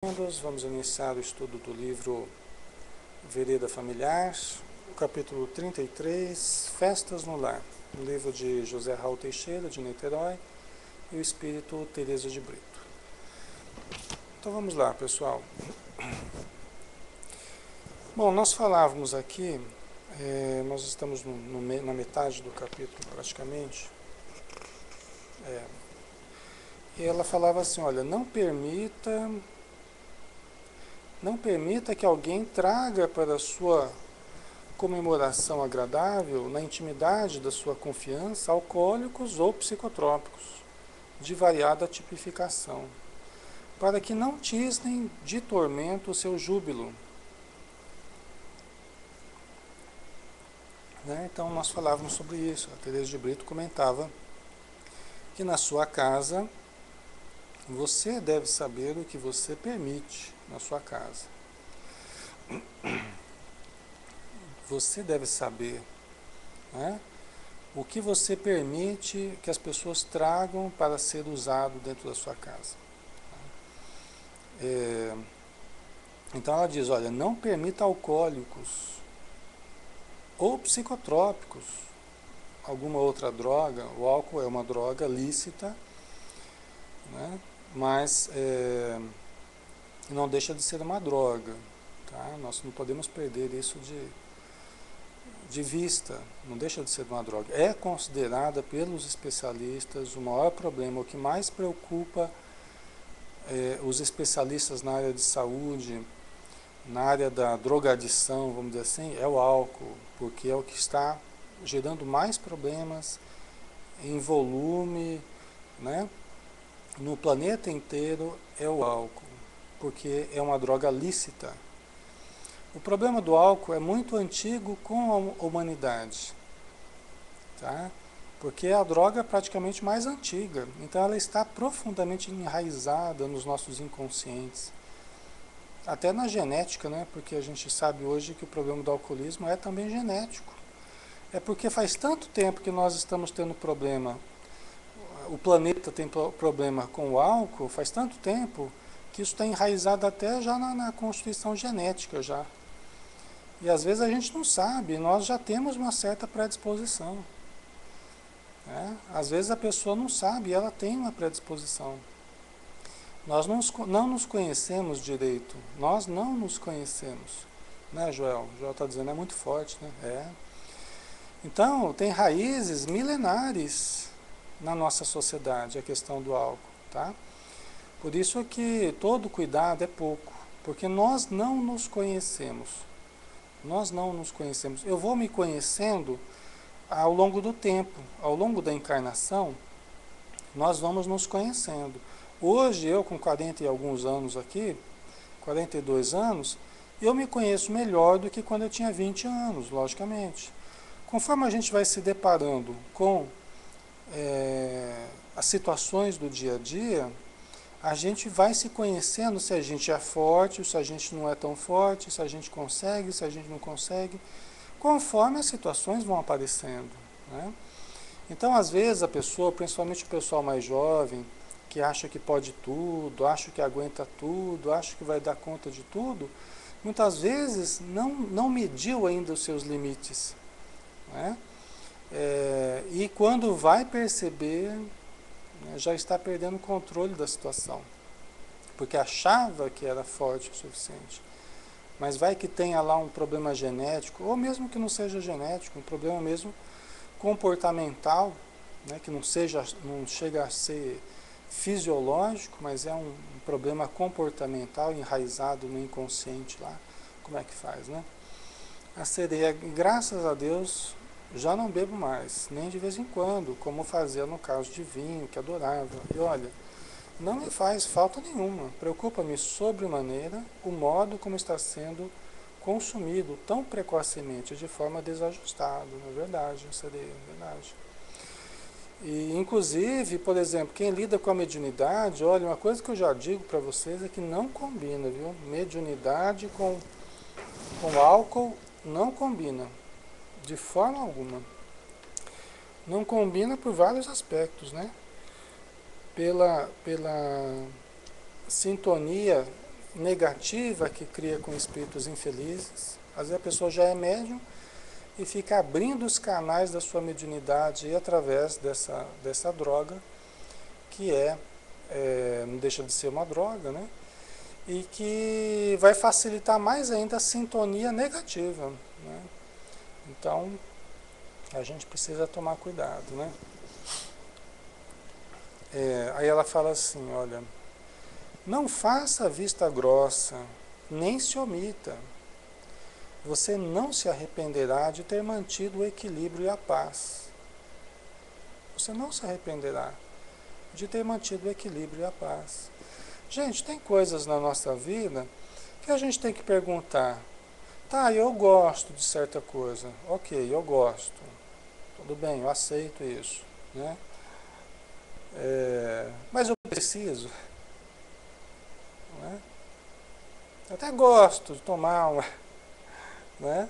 Vamos iniciar o estudo do livro Vereda Familiar, o capítulo 33, Festas no Lar, um livro de José Raul Teixeira, de Niterói, e o espírito Teresa de Brito. Então vamos lá, pessoal. Bom, nós falávamos aqui, nós estamos na metade do capítulo praticamente, e ela falava assim, olha, não permita que alguém traga para a sua comemoração agradável, na intimidade da sua confiança, alcoólicos ou psicotrópicos, de variada tipificação, para que não tisnem de tormento o seu júbilo. Então nós falávamos sobre isso. A Teresa de Brito comentava que na sua casa você deve saber o que você permite na sua casa. Você deve saber, né, o que você permite que as pessoas tragam para ser usado dentro da sua casa. Então ela diz, olha, não permita alcoólicos ou psicotrópicos, alguma outra droga. O álcool é uma droga lícita, né, mas não deixa de ser uma droga. Tá? Nós não podemos perder isso de vista, não deixa de ser uma droga. É considerada pelos especialistas o maior problema, o que mais preocupa os especialistas na área de saúde, na área da drogadição, vamos dizer assim, é o álcool, porque é o que está gerando mais problemas em volume, né? No planeta inteiro é o álcool, porque é uma droga lícita. O problema do álcool é muito antigo com a humanidade, tá? Porque é a droga praticamente mais antiga, então ela está profundamente enraizada nos nossos inconscientes, até na genética, né? Porque a gente sabe hoje que o problema do alcoolismo é também genético. É porque faz tanto tempo que nós estamos tendo problema, o planeta tem problema com o álcool, faz tanto tempo que isso está enraizado até já na constituição genética já. E às vezes a gente não sabe, nós já temos uma certa predisposição. Às vezes a pessoa não sabe, ela tem uma predisposição. Nós não nos conhecemos direito, nós não nos conhecemos. Né, Joel? O Joel está dizendo, é muito forte, né? Então, tem raízes milenares na nossa sociedade, a questão do álcool, tá? Por isso que todo cuidado é pouco, porque nós não nos conhecemos. Nós não nos conhecemos. Eu vou me conhecendo ao longo do tempo, ao longo da encarnação, nós vamos nos conhecendo. Hoje, eu com 40 e alguns anos aqui, 42 anos, eu me conheço melhor do que quando eu tinha 20 anos, logicamente. Conforme a gente vai se deparando com as situações do dia a dia, a gente vai se conhecendo se a gente é forte, se a gente não é tão forte, se a gente consegue, se a gente não consegue, conforme as situações vão aparecendo, né? Então, às vezes, a pessoa, principalmente o pessoal mais jovem, que acha que pode tudo, acha que aguenta tudo, acha que vai dar conta de tudo, muitas vezes não mediu ainda os seus limites, né? E quando vai perceber, né, já está perdendo o controle da situação, porque achava que era forte o suficiente. Mas vai que tenha lá um problema genético, ou mesmo que não seja genético, um problema mesmo comportamental, né, que não chega a ser fisiológico, mas é um problema comportamental enraizado no inconsciente lá. Como é que faz, né? A sereia, graças a Deus, já não bebo mais, nem de vez em quando, como fazia no caso de vinho, que adorava. E olha, não me faz falta nenhuma. Preocupa-me sobremaneira o modo como está sendo consumido tão precocemente, de forma desajustada. Não é verdade, seria verdade. E, inclusive, por exemplo, quem lida com a mediunidade, olha, uma coisa que eu já digo para vocês é que não combina, viu? Mediunidade com álcool não combina, de forma alguma. Não combina por vários aspectos, né? Pela sintonia negativa que cria com espíritos infelizes. Às vezes a pessoa já é médium e fica abrindo os canais da sua mediunidade através dessa droga, que não deixa de ser uma droga, né? E que vai facilitar mais ainda a sintonia negativa, né? Então, a gente precisa tomar cuidado, né? Aí ela fala assim, olha, não faça vista grossa, nem se omita. Você não se arrependerá de ter mantido o equilíbrio e a paz. Você não se arrependerá de ter mantido o equilíbrio e a paz. Gente, tem coisas na nossa vida que a gente tem que perguntar. Tá, eu gosto de certa coisa. Ok, eu gosto. Tudo bem, eu aceito isso, né? Mas eu preciso. Né? Eu até gosto de tomar uma... Né?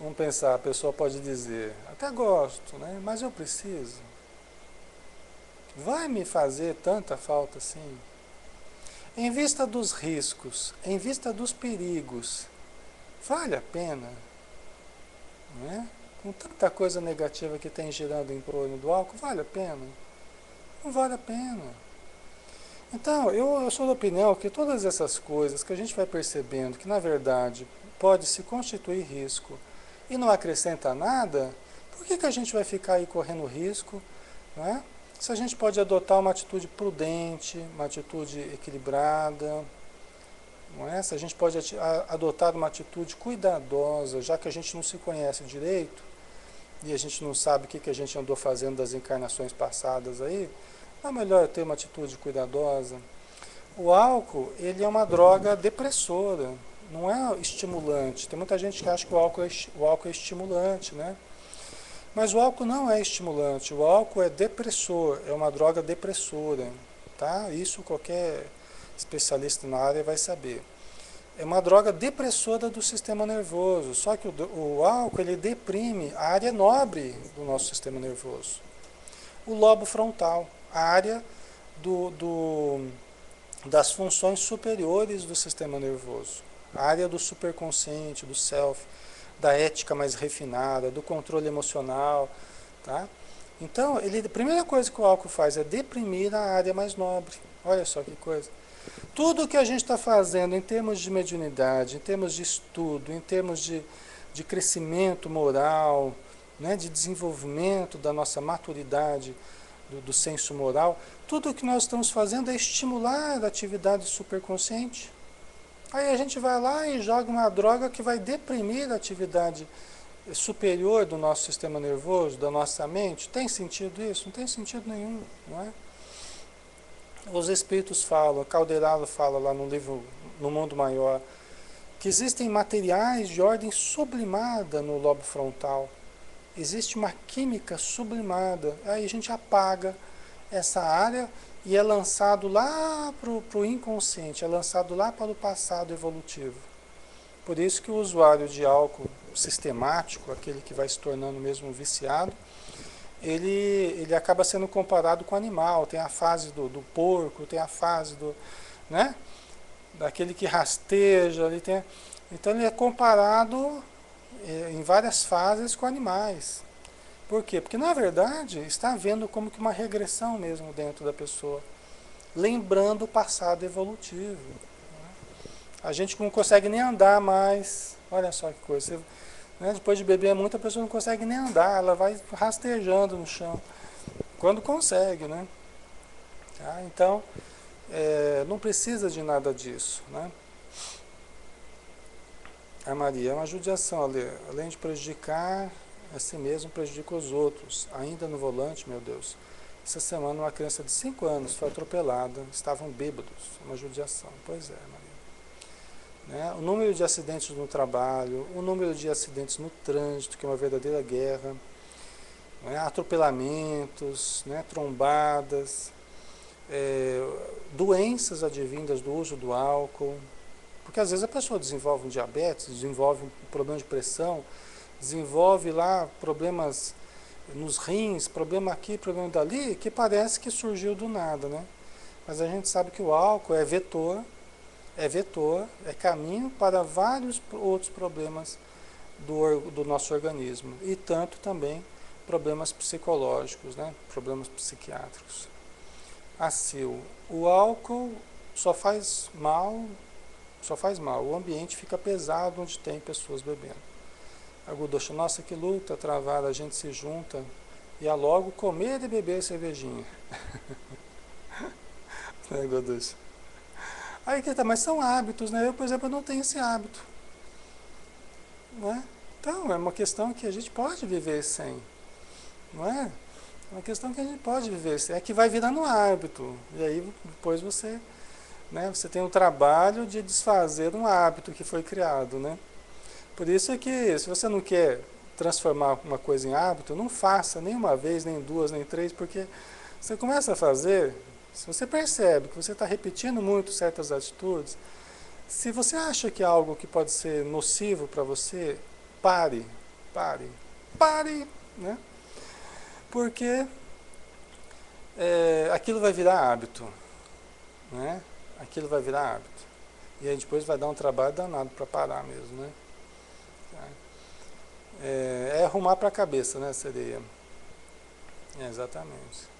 Vamos pensar, a pessoa pode dizer, até gosto, né? Mas eu preciso. Vai me fazer tanta falta assim? Em vista dos riscos, em vista dos perigos, vale a pena? Né? Com tanta coisa negativa que tem girando em torno do álcool, vale a pena? Não vale a pena. Então, eu sou da opinião que todas essas coisas que a gente vai percebendo que, na verdade, pode se constituir risco e não acrescenta nada, por que a gente vai ficar aí correndo risco? Né? Se a gente pode adotar uma atitude prudente, uma atitude equilibrada, não é? Se a gente pode adotar uma atitude cuidadosa, já que a gente não se conhece direito e a gente não sabe o que a gente andou fazendo das encarnações passadas aí, é melhor ter uma atitude cuidadosa. O álcool, ele é uma droga depressora, não é estimulante. Tem muita gente que acha que o álcool é estimulante, né? Mas o álcool não é estimulante, o álcool é depressor, é uma droga depressora, tá? Isso qualquer especialista na área vai saber. É uma droga depressora do sistema nervoso, só que o álcool ele deprime a área nobre do nosso sistema nervoso. O lobo frontal, a área das funções superiores do sistema nervoso, a área do superconsciente, do self, da ética mais refinada, do controle emocional, tá? Então, a primeira coisa que o álcool faz é deprimir a área mais nobre. Olha só que coisa. Tudo que a gente está fazendo em termos de mediunidade, em termos de estudo, em termos de crescimento moral, né, de desenvolvimento da nossa maturidade, do senso moral, tudo o que nós estamos fazendo é estimular a atividade superconsciente. Aí a gente vai lá e joga uma droga que vai deprimir a atividade superior do nosso sistema nervoso, da nossa mente. Tem sentido isso? Não tem sentido nenhum, não é? Os espíritos falam, Calderaro fala lá no livro No Mundo Maior, que existem materiais de ordem sublimada no lobo frontal. Existe uma química sublimada. Aí a gente apaga essa área e é lançado lá para o inconsciente, é lançado lá para o passado evolutivo. Por isso que o usuário de álcool sistemático, aquele que vai se tornando mesmo viciado, ele acaba sendo comparado com o animal. Tem a fase do porco, tem a fase né, daquele que rasteja. Então ele é comparado em várias fases com animais. Por quê? Porque na verdade está havendo como que uma regressão mesmo dentro da pessoa, lembrando o passado evolutivo. A gente não consegue nem andar mais. Olha só que coisa. Né? Depois de beber muito, a pessoa não consegue nem andar, ela vai rastejando no chão. Quando consegue, né? Tá? Então, não precisa de nada disso, né? A Maria, é uma judiação, além de prejudicar a si mesmo, prejudica os outros. Ainda no volante, meu Deus. Essa semana uma criança de 5 anos foi atropelada, estavam bêbados, uma judiação. Pois é, Maria. Né? O número de acidentes no trabalho, o número de acidentes no trânsito, que é uma verdadeira guerra, né? Atropelamentos, né? Trombadas, doenças advindas do uso do álcool, porque às vezes a pessoa desenvolve um diabetes, desenvolve um problema de pressão, desenvolve lá problemas nos rins, problema aqui, problema dali, que parece que surgiu do nada, né? Mas a gente sabe que o álcool é vetor é vetor, é caminho para vários outros problemas do nosso organismo. E tanto também problemas psicológicos, né? Problemas psiquiátricos. Acil, o álcool só faz mal. O ambiente fica pesado onde tem pessoas bebendo. Agudoxa, nossa, que luta travada, a gente se junta e a logo comer e beber cervejinha. Né, Agudoxa? Aí que tá, mas são hábitos, né? Eu, por exemplo, não tenho esse hábito. Né? Então, é uma questão que a gente pode viver sem. Não é? É uma questão que a gente pode viver sem. É que vai virando um hábito. E aí depois você, né, você tem o trabalho de desfazer um hábito que foi criado, né? Por isso é que, se você não quer transformar uma coisa em hábito, não faça nem uma vez, nem duas, nem três, porque você começa a fazer, se você percebe que você está repetindo muito certas atitudes, se você acha que é algo que pode ser nocivo para você, pare, pare, pare, né? Porque aquilo vai virar hábito, né? Aquilo vai virar hábito. E aí depois vai dar um trabalho danado para parar mesmo, né? É arrumar para a cabeça, né? Seria. Exatamente.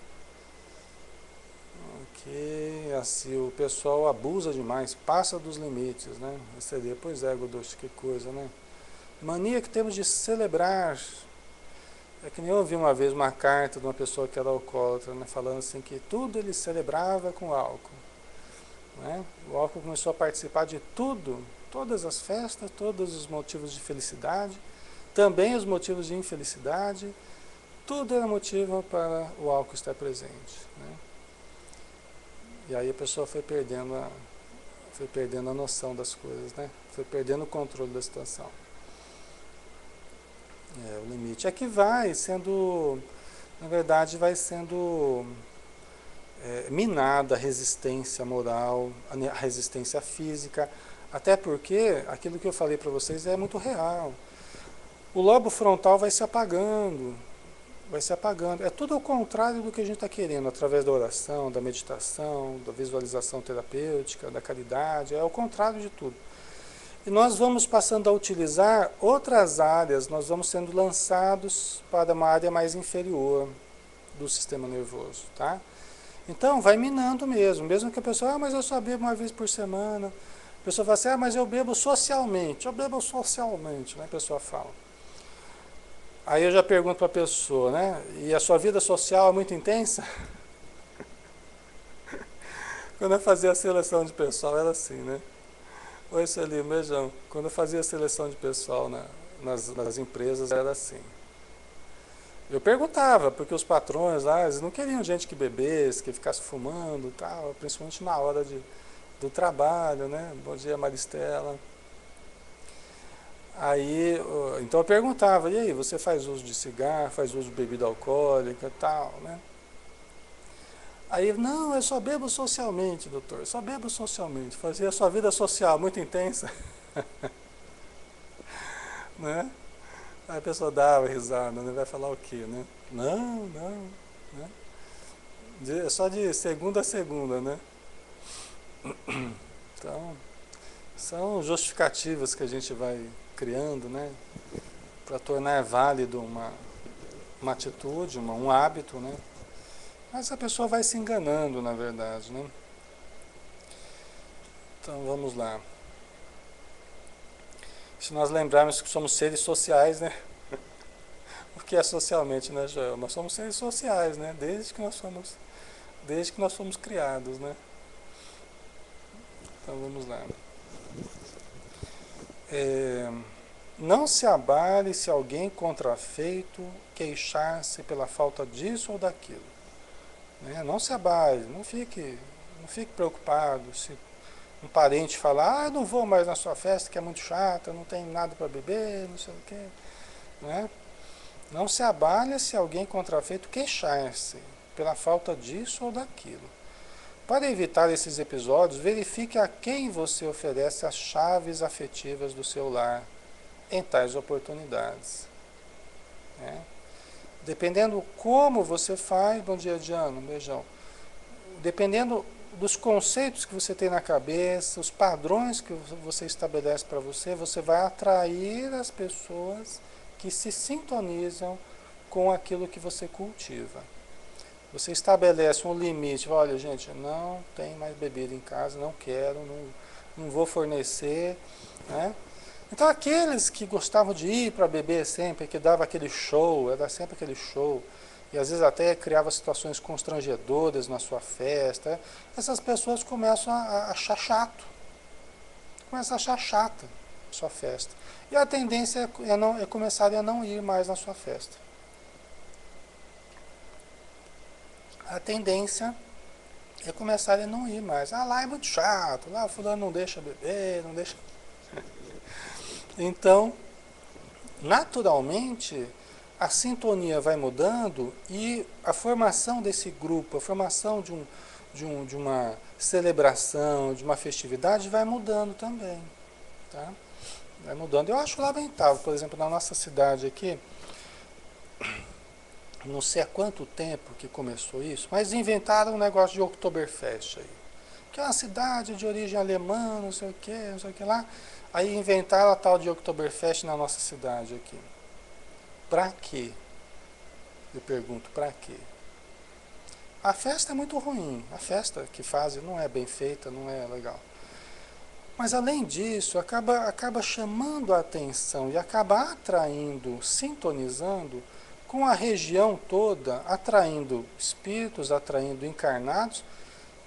Ok, assim, o pessoal abusa demais, passa dos limites, né? Seria, pois é, Godosh, que coisa, né? Mania que temos de celebrar. É que nem eu ouvi uma vez uma carta de uma pessoa que era alcoólatra, né? Falando assim que tudo ele celebrava com álcool. Né? O álcool começou a participar de tudo, todas as festas, todos os motivos de felicidade, também os motivos de infelicidade, tudo era motivo para o álcool estar presente. Né? E aí a pessoa foi perdendo a noção das coisas, né? Foi perdendo o controle da situação. O limite é que vai sendo, na verdade, vai sendo minada a resistência moral, a resistência física, até porque aquilo que eu falei para vocês é muito real. O lobo frontal vai se apagando, vai se apagando. É tudo ao contrário do que a gente está querendo, através da oração, da meditação, da visualização terapêutica, da caridade, é o contrário de tudo. E nós vamos passando a utilizar outras áreas, nós vamos sendo lançados para uma área mais inferior do sistema nervoso, tá? Então, vai minando mesmo que a pessoa, mas eu só bebo uma vez por semana. A pessoa fala assim, mas eu bebo socialmente, né? A pessoa fala. Aí eu já pergunto para a pessoa, né? E a sua vida social é muito intensa? Quando eu fazia a seleção de pessoal era assim, né? Oi, Celinho, beijão. Quando eu fazia a seleção de pessoal nas empresas era assim. Eu perguntava, porque os patrões lá, eles não queriam gente que bebesse, que ficasse fumando e tal, principalmente na hora do trabalho, né? Bom dia, Maristela. Aí, então eu perguntava, e aí, você faz uso de cigarro, faz uso de bebida alcoólica e tal, né? Aí, não, eu só bebo socialmente, doutor, eu só bebo socialmente. Fazia a sua vida social muito intensa, né? Aí a pessoa dava risada, né? Vai falar o quê, né? Não, né? É só de segunda a segunda, né? Então, são justificativas que a gente vai criando, né? Para tornar válido uma atitude, um hábito, né? Mas a pessoa vai se enganando, na verdade, né? Então, vamos lá. Se nós lembrarmos que somos seres sociais, né? O que é socialmente, né, Joel? Nós somos seres sociais, né? Desde que nós fomos criados, né? Então vamos lá. Não se abale se alguém contrafeito queixar-se pela falta disso ou daquilo. Né? Não se abale, não fique preocupado se um parente falar, eu não vou mais na sua festa que é muito chata, não tem nada para beber, não sei o quê. Né? Não se abale se alguém contrafeito queixar-se pela falta disso ou daquilo. Para evitar esses episódios, verifique a quem você oferece as chaves afetivas do seu lar em tais oportunidades. Né? Dependendo como você faz, bom dia, Diana, um beijão. Dependendo dos conceitos que você tem na cabeça, os padrões que você estabelece para você, você vai atrair as pessoas que se sintonizam com aquilo que você cultiva. Você estabelece um limite, olha gente, não tem mais bebida em casa, não quero, não vou fornecer, né? Então aqueles que gostavam de ir para beber sempre, que dava aquele show, era sempre aquele show, e às vezes até criava situações constrangedoras na sua festa, essas pessoas começam a achar chato, começam a achar chata a sua festa. E a tendência é começarem a não ir mais na sua festa. A tendência é começarem a não ir mais. Ah, lá é muito chato, lá fulano não deixa beber, não deixa... Então, naturalmente, a sintonia vai mudando e a formação desse grupo, a formação de uma celebração, de uma festividade vai mudando também. Tá? Vai mudando. Eu acho lamentável, por exemplo, na nossa cidade aqui, não sei há quanto tempo que começou isso, mas inventaram um negócio de Oktoberfest aí. Que é uma cidade de origem alemã, não sei o que lá. Aí inventaram a tal de Oktoberfest na nossa cidade aqui. Pra quê? Eu pergunto, pra quê? A festa é muito ruim. A festa que fazem não é bem feita, não é legal. Mas além disso, acaba chamando a atenção e acaba atraindo, sintonizando com a região toda, atraindo espíritos, atraindo encarnados,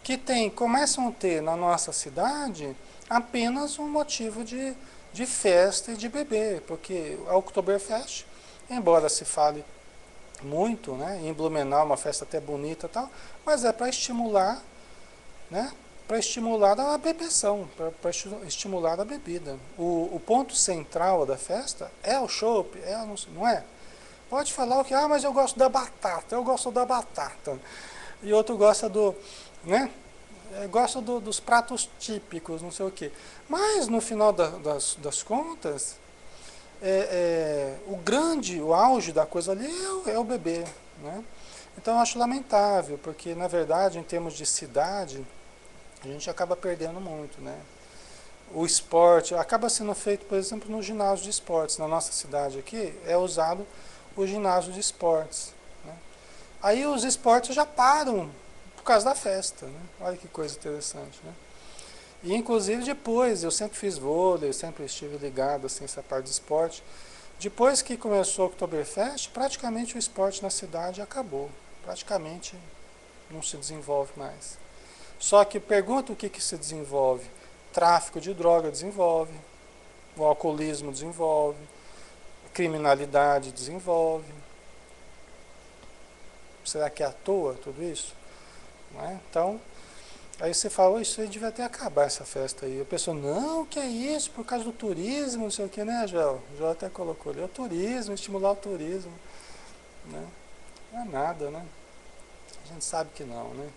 que começam a ter na nossa cidade apenas um motivo de festa e de beber, porque a Oktoberfest, embora se fale muito, né, em Blumenau, uma festa até bonita e tal, mas é para estimular, né, para estimular a bebeção, para estimular a bebida. O ponto central da festa é o chopp, não é? Pode falar o que, mas eu gosto da batata, e outro gosta né? Gosta dos pratos típicos, não sei o quê. Mas no final das contas, o auge da coisa ali é o bebê, né? Então eu acho lamentável, porque na verdade, em termos de cidade, a gente acaba perdendo muito, né? O esporte acaba sendo feito, por exemplo, no ginásio de esportes. Na nossa cidade aqui é usado o ginásio de esportes, né? Aí os esportes já param por causa da festa, né? Olha que coisa interessante, né? E inclusive depois, eu sempre fiz vôlei, eu sempre estive ligado assim, essa parte de esporte. Depois que começou o Oktoberfest, praticamente o esporte na cidade acabou. Praticamente não se desenvolve mais. Só que pergunta o que se desenvolve. Tráfico de droga desenvolve, o alcoolismo desenvolve, a criminalidade desenvolve. Será que é à toa tudo isso? Não é? Então, aí você fala, isso aí devia até acabar essa festa aí. A pessoa, não, que é isso, por causa do turismo, não sei o que, né, Joel? O Joel até colocou ali, o turismo, estimular o turismo. Né? Não é nada, né? A gente sabe que não, né?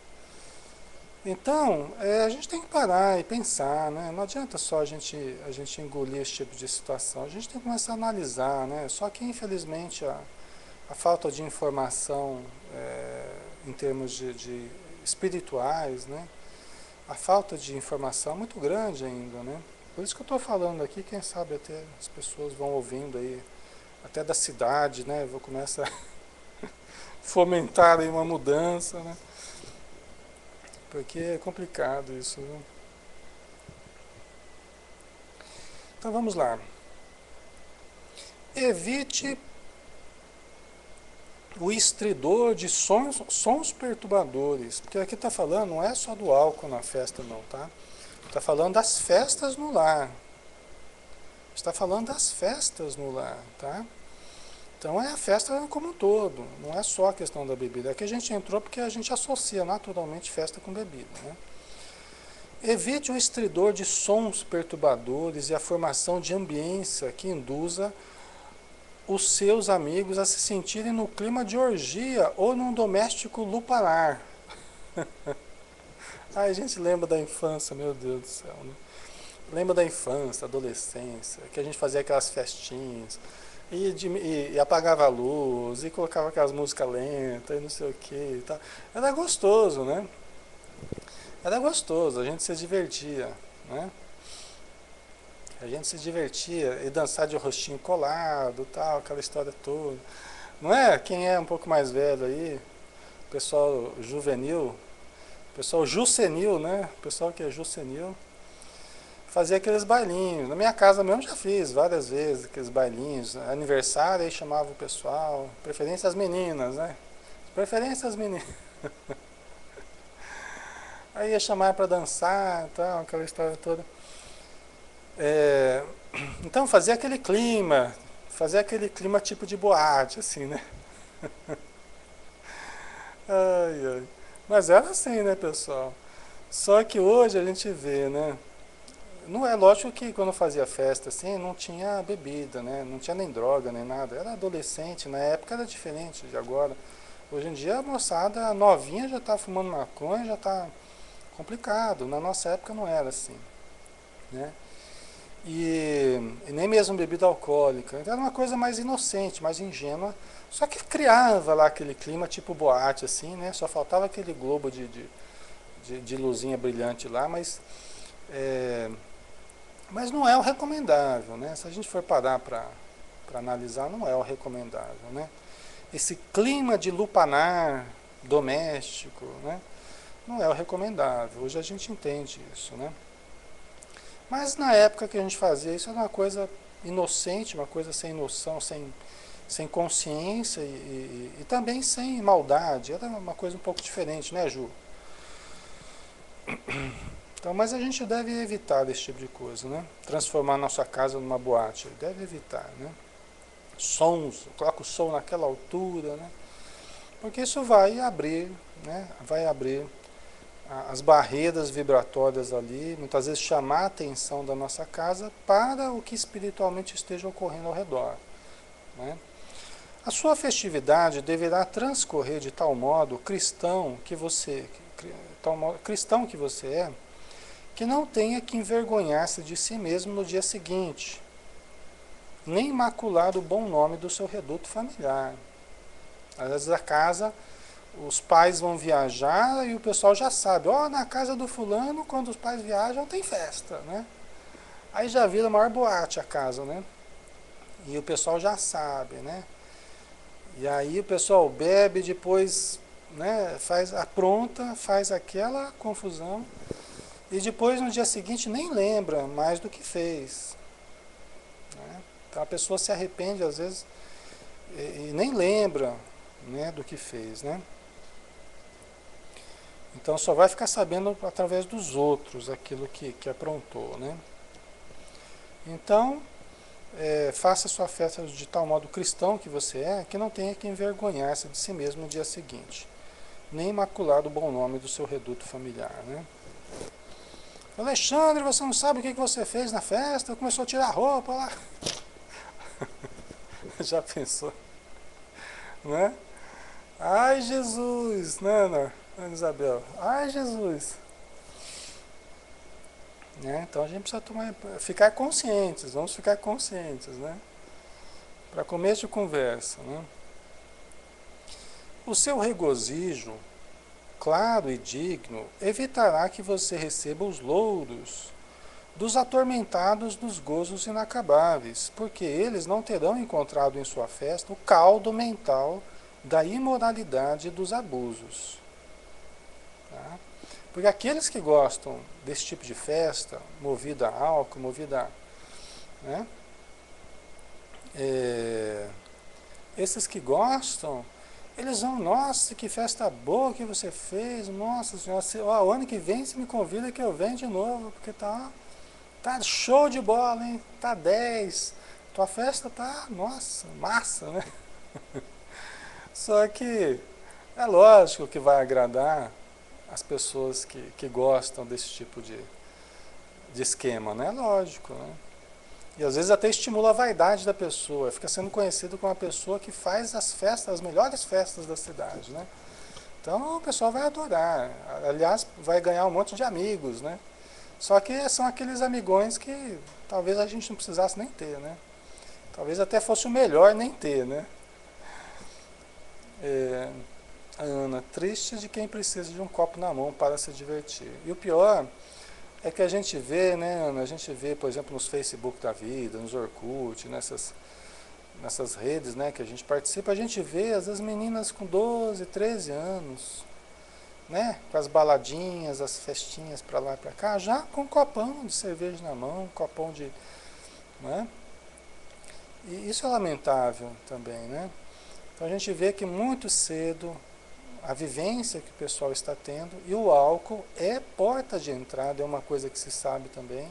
Então, a gente tem que parar e pensar, né? Não adianta só a gente engolir esse tipo de situação. A gente tem que começar a analisar, né? Só que, infelizmente, a falta de informação em termos de espirituais, né? A falta de informação é muito grande ainda, né? Por isso que eu estou falando aqui, quem sabe até as pessoas vão ouvindo aí, até da cidade, né? Vou começar a fomentar aí uma mudança, né? Porque é complicado isso, viu? Então vamos lá. Evite o estridor de sons perturbadores. Porque aqui está falando, não é só do álcool na festa não, tá? Está falando das festas no lar. Está falando das festas no lar, tá? Então é a festa como um todo, não é só a questão da bebida. Aqui a gente entrou porque a gente associa naturalmente festa com bebida, né? Evite o estridor de sons perturbadores e a formação de ambiência que induza os seus amigos a se sentirem no clima de orgia ou num doméstico lupanar. Ai, a gente lembra da infância, meu Deus do céu, né? Lembra da infância, adolescência, que a gente fazia aquelas festinhas e apagava a luz e colocava aquelas músicas lentas e não sei o que e tal. Era gostoso, né? Era gostoso, a gente se divertia, né? A gente se divertia e dançar de rostinho colado, tal, aquela história toda. Não é? Quem é um pouco mais velho aí, pessoal juvenil, pessoal jucenil, né? Pessoal que é jucenil, fazia aqueles bailinhos. Na minha casa mesmo já fiz várias vezes aqueles bailinhos. Aniversário, aí chamava o pessoal. Preferência as meninas, né? Preferência as meninas. Aí ia chamar para dançar e tal, aquela história toda. É, então fazia aquele clima tipo de boate, assim, né? Ai, ai. Mas era assim, né, pessoal? Só que hoje a gente vê, né? Não é lógico que quando fazia festa assim, não tinha bebida, né? Não tinha nem droga, nem nada. Era adolescente, na época era diferente de agora. Hoje em dia a moçada a novinha já tá fumando maconha, já tá complicado. Na nossa época não era assim, né? E nem mesmo bebida alcoólica. Então era uma coisa mais inocente, mais ingênua. Só que criava lá aquele clima tipo boate, assim, né? Só faltava aquele globo de luzinha brilhante lá, é, mas não é o recomendável, né? Se a gente for parar para analisar, não é o recomendável, né? Esse clima de lupanar doméstico, né? Não é o recomendável. Hoje a gente entende isso, né? Mas na época que a gente fazia isso era uma coisa inocente, uma coisa sem noção, sem consciência e também sem maldade. Era uma coisa um pouco diferente, né, Ju? Então, mas a gente deve evitar esse tipo de coisa, né? Transformar a nossa casa numa boate, deve evitar, né? Sons, coloca o som naquela altura, né? Porque isso vai abrir, né? Vai abrir as barreiras vibratórias ali, muitas vezes chamar a atenção da nossa casa para o que espiritualmente esteja ocorrendo ao redor, né? A sua festividade deverá transcorrer de tal modo cristão que você é, que não tenha que envergonhar-se de si mesmo no dia seguinte, nem macular o bom nome do seu reduto familiar. Às vezes a casa, os pais vão viajar e o pessoal já sabe, ó, na casa do fulano, quando os pais viajam, tem festa, né? Aí já vira a maior boate a casa, né? E o pessoal já sabe, né? E aí o pessoal bebe, depois, né, faz aquela confusão e depois no dia seguinte nem lembra mais do que fez, né? Então a pessoa se arrepende às vezes e nem lembra, né, do que fez, né? Então só vai ficar sabendo através dos outros aquilo que aprontou, né? Então faça sua festa de tal modo cristão que você é, que não tenha que envergonhar-se de si mesmo no dia seguinte, nem macular o bom nome do seu reduto familiar, né? Alexandre, você não sabe o que você fez na festa? Começou a tirar a roupa lá. Já pensou, né? Ai, Jesus, né, Ana Isabel? Ai, Jesus. Né? Então a gente precisa ficar conscientes, vamos ficar conscientes, né? Para começo de conversa, né? O seu regozijo, claro e digno, evitará que você receba os louros dos atormentados dos gozos inacabáveis, porque eles não terão encontrado em sua festa o caldo mental da imoralidade e dos abusos. Tá? Porque aqueles que gostam desse tipo de festa, movida a álcool, movida, né? Esses que gostam, eles vão, nossa, que festa boa que você fez, nossa senhora, o ano que vem você me convida que eu venho de novo, porque tá show de bola, hein? Tá 10. Tua festa tá, nossa, massa, né? Só que é lógico que vai agradar as pessoas que gostam desse tipo de esquema, né? Lógico, né? E às vezes até estimula a vaidade da pessoa, fica sendo conhecido como uma pessoa que faz as festas, as melhores festas da cidade, né? Então o pessoal vai adorar, aliás, vai ganhar um monte de amigos, né? Só que são aqueles amigões que talvez a gente não precisasse nem ter, né? Talvez até fosse o melhor nem ter, né? Ana, triste de quem precisa de um copo na mão para se divertir. E o pior é que a gente vê, né, Ana, a gente vê, por exemplo, nos Facebook da vida, nos Orkut, nessas redes, né, que a gente participa, a gente vê às vezes meninas com 12, 13 anos, né, com as baladinhas, as festinhas para lá e para cá, já com um copão de cerveja na mão, um copão de, né? E isso é lamentável também, né? Então a gente vê que muito cedo a vivência que o pessoal está tendo, e o álcool é porta de entrada, é uma coisa que se sabe também,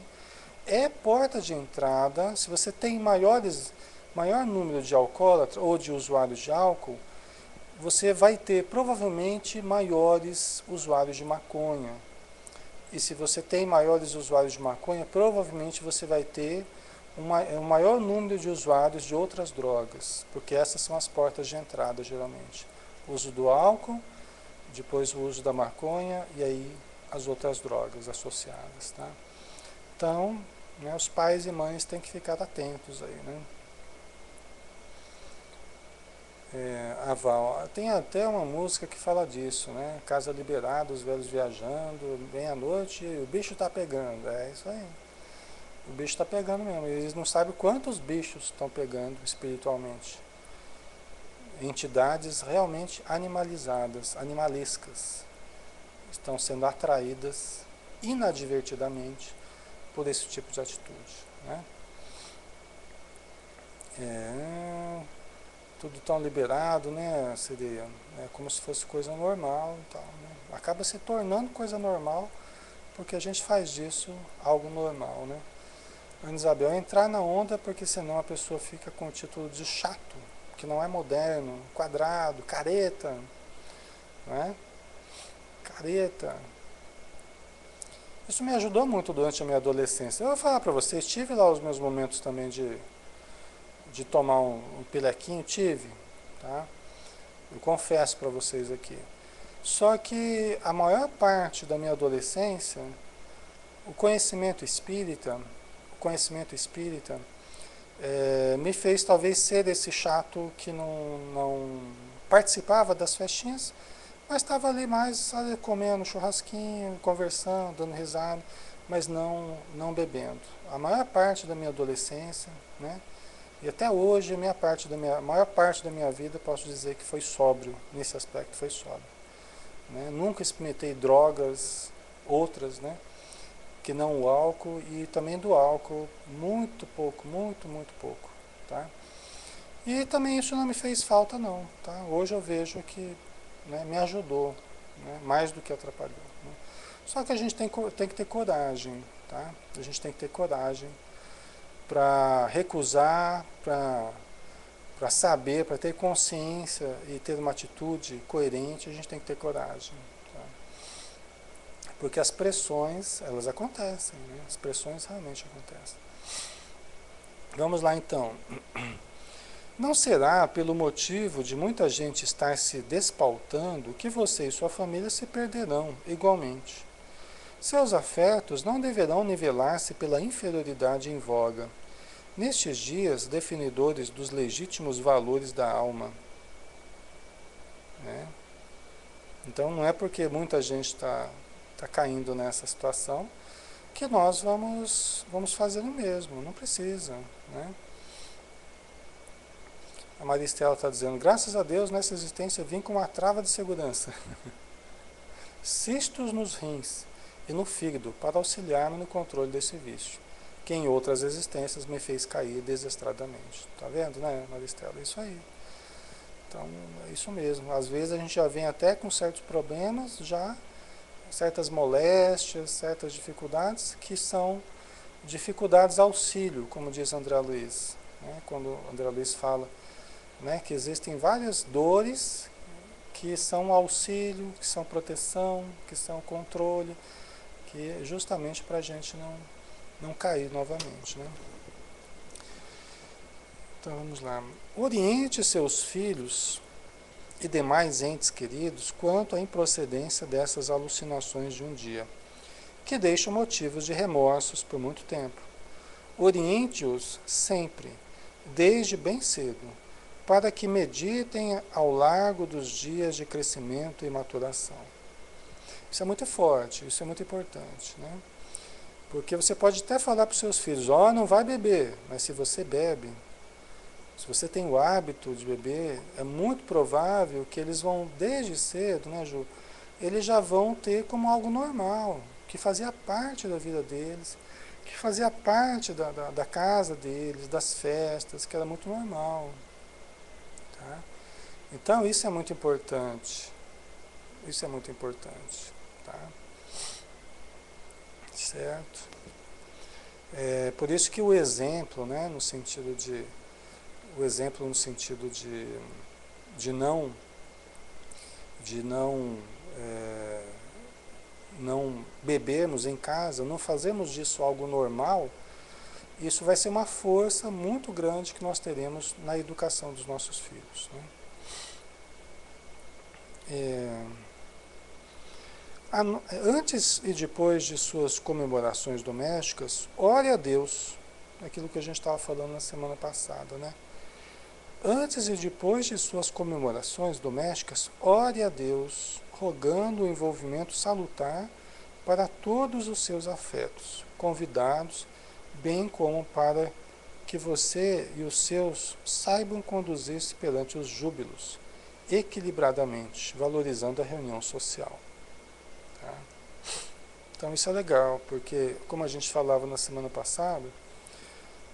é porta de entrada. Se você tem maior número de alcoólatras ou de usuários de álcool, você vai ter provavelmente maiores usuários de maconha. E se você tem maiores usuários de maconha, provavelmente você vai ter um maior número de usuários de outras drogas, porque essas são as portas de entrada geralmente. O uso do álcool, depois o uso da maconha e aí as outras drogas associadas, tá? Então, né, os pais e mães têm que ficar atentos aí, né? A Val, tem até uma música que fala disso, né? Casa liberada, os velhos viajando, vem à noite e o bicho tá pegando. É isso aí. O bicho tá pegando mesmo. Eles não sabem quantos bichos estão pegando espiritualmente. Entidades realmente animalizadas, animalescas, estão sendo atraídas inadvertidamente por esse tipo de atitude, né? Tudo tão liberado, né? Seria como se fosse coisa normal e tal, né? Acaba se tornando coisa normal porque a gente faz disso algo normal, né? Ana Isabel, entrar na onda porque senão a pessoa fica com o título de chato, que não é moderno, quadrado, careta, né? Careta. Isso me ajudou muito durante a minha adolescência. Eu vou falar para vocês, tive lá os meus momentos também de tomar um pilequinho, tive, tá? Eu confesso para vocês aqui. Só que a maior parte da minha adolescência, o conhecimento espírita me fez talvez ser esse chato que não participava das festinhas, mas estava ali mais, sabe, comendo churrasquinho, conversando, dando risada, mas não bebendo. A maior parte da minha adolescência, né? E até hoje, a maior parte da minha vida, posso dizer que foi sóbrio, nesse aspecto foi sóbrio, né? Nunca experimentei drogas, outras, né? Que não o álcool, e também do álcool, muito pouco, muito pouco, tá? E também isso não me fez falta não, tá? Hoje eu vejo que, né, me ajudou, né, mais do que atrapalhou, né? Só que a gente tem que ter coragem, tá? A gente tem que ter coragem para recusar, para saber, para ter consciência e ter uma atitude coerente, a gente tem que ter coragem, tá? Porque as pressões, elas acontecem, né? As pressões realmente acontecem. Vamos lá então. Não será pelo motivo de muita gente estar se despautando que você e sua família se perderão igualmente. Seus afetos não deverão nivelar-se pela inferioridade em voga, nestes dias definidores dos legítimos valores da alma, né? Então não é porque muita gente está caindo nessa situação que nós vamos fazer o mesmo, não precisa, né? A Maristela está dizendo, graças a Deus nessa existência vim com uma trava de segurança, cistos nos rins e no fígado para auxiliar-me no controle desse vício, que em outras existências me fez cair desestradamente. Tá vendo, né, Maristela? É isso aí. Então, é isso mesmo. Às vezes a gente já vem até com certos problemas, já certas moléstias, certas dificuldades, que são dificuldades auxílio, como diz André Luiz, né? Quando André Luiz fala, né, que existem várias dores que são auxílio, que são proteção, que são controle, que é justamente para a gente não cair novamente, né? Então vamos lá. Oriente seus filhos e demais entes queridos quanto à improcedência dessas alucinações de um dia, que deixam motivos de remorsos por muito tempo. Oriente-os sempre, desde bem cedo, para que meditem ao largo dos dias de crescimento e maturação. Isso é muito forte, isso é muito importante, né? Porque você pode até falar para os seus filhos, ó, não vai beber, mas se você bebe, se você tem o hábito de beber, é muito provável que eles vão, desde cedo, né, Ju, eles já vão ter como algo normal, que fazia parte da vida deles, que fazia parte da casa deles, das festas, que era muito normal. Tá? Então isso é muito importante. Isso é muito importante. Tá? Certo? É por isso que o exemplo, né, no sentido de de não é, não bebermos em casa, não fazermos disso algo normal, isso vai ser uma força muito grande que nós teremos na educação dos nossos filhos. Né? Antes e depois de suas comemorações domésticas, ore a Deus, aquilo que a gente estava falando na semana passada, né? Antes e depois de suas comemorações domésticas, ore a Deus, rogando o envolvimento salutar para todos os seus afetos, convidados, bem como para que você e os seus saibam conduzir-se perante os júbilos, equilibradamente, valorizando a reunião social. Tá? Então isso é legal, porque, como a gente falava na semana passada,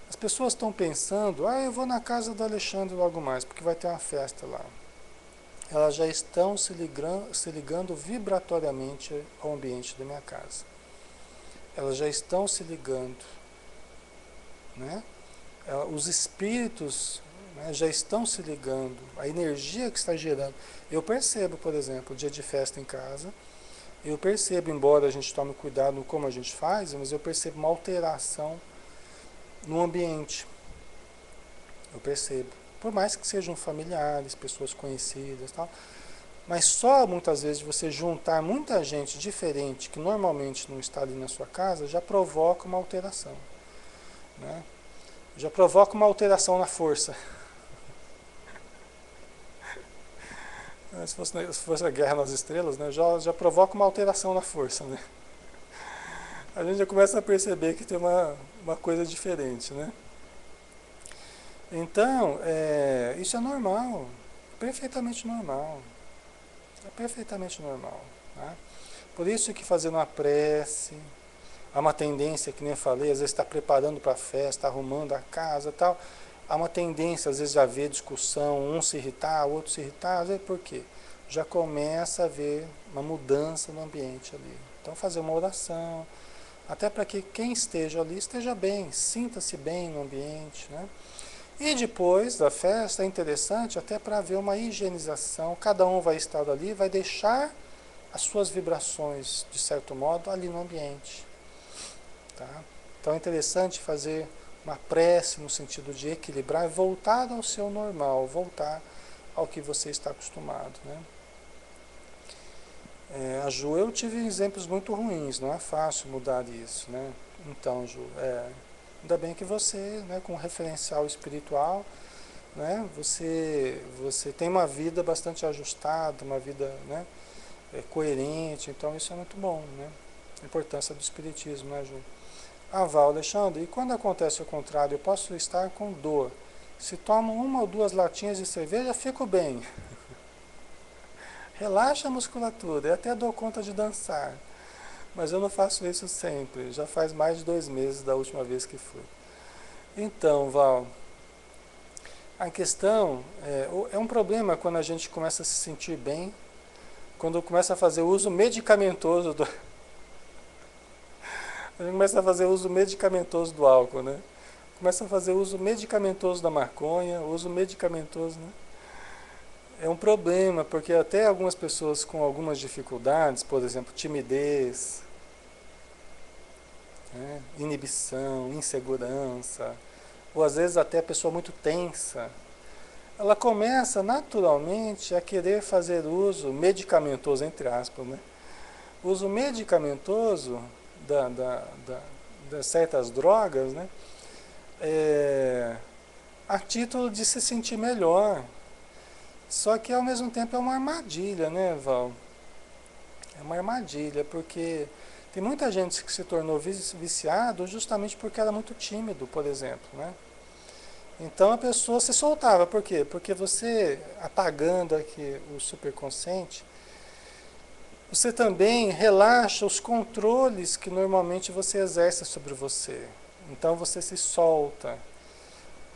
as pessoas estão pensando, eu vou na casa do Alexandre logo mais, porque vai ter uma festa lá. Elas já estão se ligando vibratoriamente ao ambiente da minha casa. Elas já estão se ligando, né? Os espíritos, né, já estão se ligando, a energia que está gerando. Eu percebo, por exemplo, o dia de festa em casa, eu percebo, embora a gente tome cuidado no como a gente faz, mas eu percebo uma alteração no ambiente. Eu percebo. Por mais que sejam familiares, pessoas conhecidas e tal. Mas só muitas vezes você juntar muita gente diferente que normalmente não está ali na sua casa já provoca uma alteração. Né? Já provoca uma alteração na força. Se fosse a Guerra nas Estrelas, né? já provoca uma alteração na força. Né? A gente já começa a perceber que tem uma coisa diferente. Né? Então, isso é normal, perfeitamente normal. É perfeitamente normal. Tá? Por isso que fazendo uma prece, há uma tendência, que nem eu falei, às vezes está preparando para a festa, arrumando a casa e tal, há uma tendência, às vezes, de haver discussão, um se irritar, o outro se irritar, às vezes por quê? Já começa a haver uma mudança no ambiente ali. Então fazer uma oração, até para que quem esteja ali esteja bem, sinta-se bem no ambiente, né? E depois da festa é interessante até para haver uma higienização, cada um vai estar ali, vai deixar as suas vibrações, de certo modo, ali no ambiente. Tá? Então é interessante fazer uma prece no sentido de equilibrar, voltar ao seu normal, voltar ao que você está acostumado. Né? A Ju, eu tive exemplos muito ruins, não é fácil mudar isso. Né? Então, Ju, ainda bem que você, né, com um referencial espiritual, né, você tem uma vida bastante ajustada, uma vida, né, coerente, então isso é muito bom, né? A importância do espiritismo, né, Ju? Val, Alexandre, e quando acontece o contrário, eu posso estar com dor. Se tomo 1 ou 2 latinhas de cerveja, fico bem. Relaxa a musculatura, eu até dou conta de dançar. Mas eu não faço isso sempre, já faz mais de 2 meses da última vez que fui. Então, Val, a questão é um problema quando a gente começa a se sentir bem, quando começa a fazer uso medicamentoso do... A gente começa a fazer uso medicamentoso do álcool, né? Começa a fazer uso medicamentoso da maconha, uso medicamentoso, né? É um problema, porque até algumas pessoas com algumas dificuldades, por exemplo, timidez, né, inibição, insegurança, ou às vezes até a pessoa muito tensa, ela começa naturalmente a querer fazer uso medicamentoso, entre aspas, né? Uso medicamentoso de certas drogas, né? a título de se sentir melhor. Só que ao mesmo tempo é uma armadilha, né, Val? É uma armadilha, porque tem muita gente que se tornou viciado justamente porque era muito tímido, por exemplo, né? Então a pessoa se soltava, por quê? Porque você, apagando aqui o superconsciente, você também relaxa os controles que normalmente você exerce sobre você. Então você se solta,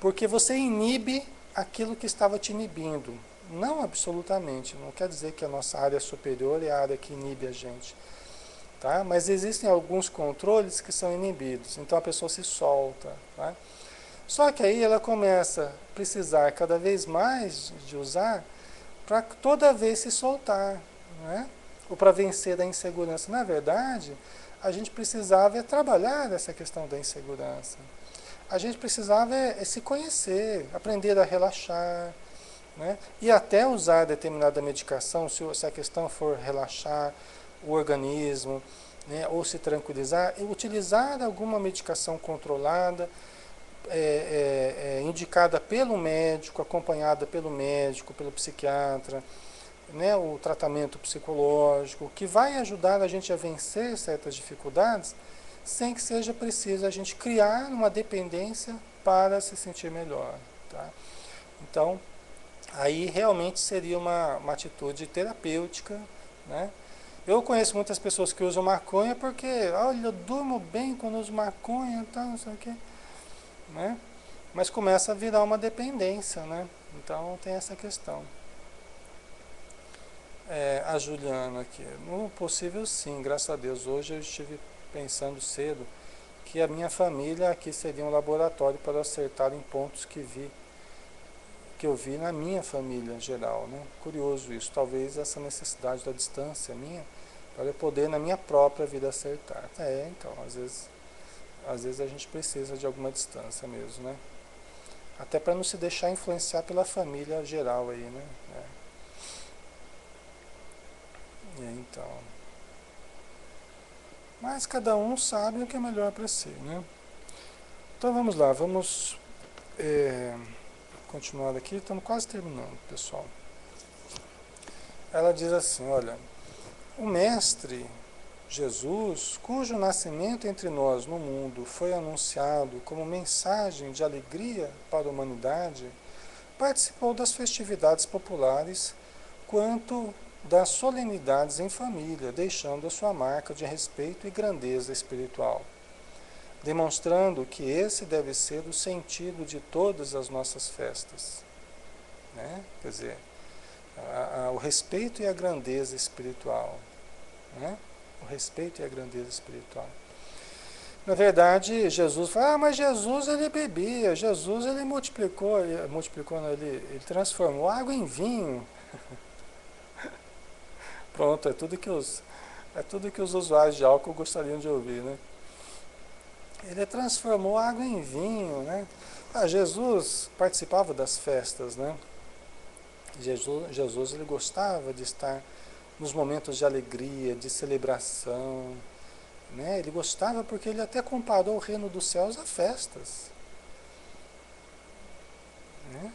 porque você inibe aquilo que estava te inibindo. Não absolutamente, não quer dizer que a nossa área superior é a área que inibe a gente. Tá? Mas existem alguns controles que são inibidos, então a pessoa se solta. Tá? Só que aí ela começa a precisar cada vez mais de usar para toda vez se soltar, né? Ou para vencer da insegurança. Na verdade, a gente precisava trabalhar essa questão da insegurança. A gente precisava se conhecer, aprender a relaxar, né? E até usar determinada medicação, se a questão for relaxar o organismo, né? Ou se tranquilizar, e utilizar alguma medicação controlada, indicada pelo médico, acompanhada pelo médico, pelo psiquiatra, né? O tratamento psicológico, que vai ajudar a gente a vencer certas dificuldades, sem que seja preciso a gente criar uma dependência para se sentir melhor. Tá? Então, aí realmente seria uma atitude terapêutica, né? Eu conheço muitas pessoas que usam maconha porque, olha, eu durmo bem quando uso maconha, tal, não sei o quê, né? Mas começa a virar uma dependência, né? Então tem essa questão. A Juliana aqui, no possível sim, graças a Deus. Hoje eu estive pensando cedo que a minha família aqui seria um laboratório para acertar em pontos que eu vi na minha família em geral, né? Curioso isso, talvez essa necessidade da distância minha para eu poder na minha própria vida acertar. Então, às vezes a gente precisa de alguma distância mesmo, né? Até para não se deixar influenciar pela família geral aí, né? Então, mas cada um sabe o que é melhor para si, né? Então vamos lá, vamos continuar aqui, estamos quase terminando, pessoal. Ela diz assim, olha, o Mestre Jesus, cujo nascimento entre nós no mundo foi anunciado como mensagem de alegria para a humanidade, participou das festividades populares quanto das solenidades em família, deixando a sua marca de respeito e grandeza espiritual, demonstrando que esse deve ser o sentido de todas as nossas festas, né? Quer dizer, o respeito e a grandeza espiritual, né? O respeito e a grandeza espiritual. Na verdade, Jesus fala, mas Jesus ele bebia, Jesus ele multiplicou, não, ele transformou água em vinho. Pronto, é tudo que os usuários de álcool gostariam de ouvir, né? Ele transformou água em vinho, né? Jesus participava das festas, né? Jesus ele gostava de estar nos momentos de alegria, de celebração, né? Ele gostava porque ele até comparou o reino dos céus a festas, né?